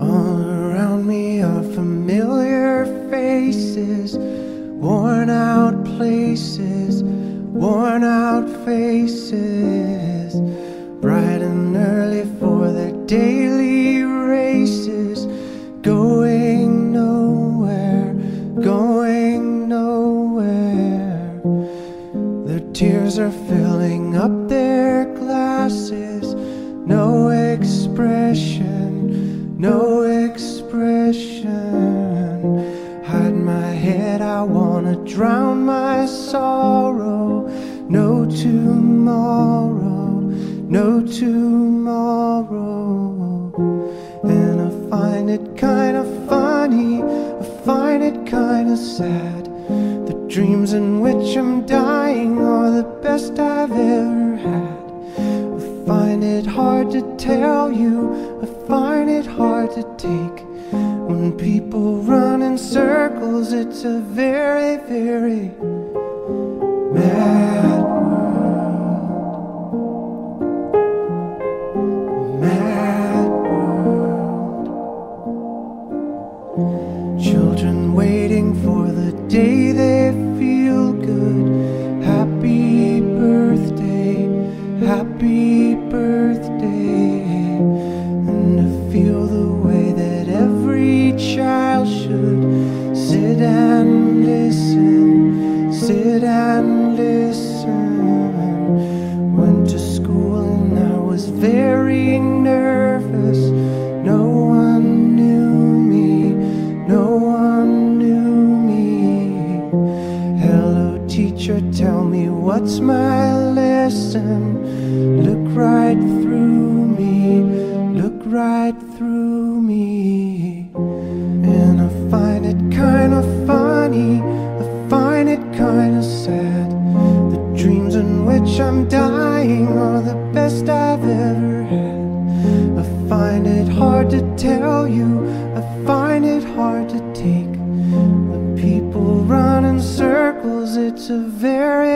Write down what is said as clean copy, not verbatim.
All around me are familiar faces, worn out places, worn out faces, bright and early for their daily races, going nowhere, going nowhere. Their tears are filling up their glasses, no expression, no expression. Hide my head, I wanna drown my sorrow. No tomorrow, no tomorrow. And I find it kinda funny, I find it kinda sad. The dreams in which I'm dying are the best I've ever had. I find it hard to tell you, I find it hard to take. When people run in circles, it's a very, very mad world. Mad world. Children waiting for the day they feel good. Happy birthday, happy birthday. And to feel the way that every child should sit and listen, sit and listen. Went to school and I was very nervous. No one knew me, no one knew me. Hello teacher, tell me what's my lesson. Look right through me, look right through me. And I find it kinda funny, I find it kinda sad. The dreams in which I'm dying are the best I've ever had. I find it hard to tell you, I find it hard to take. The people run in circles, it's a very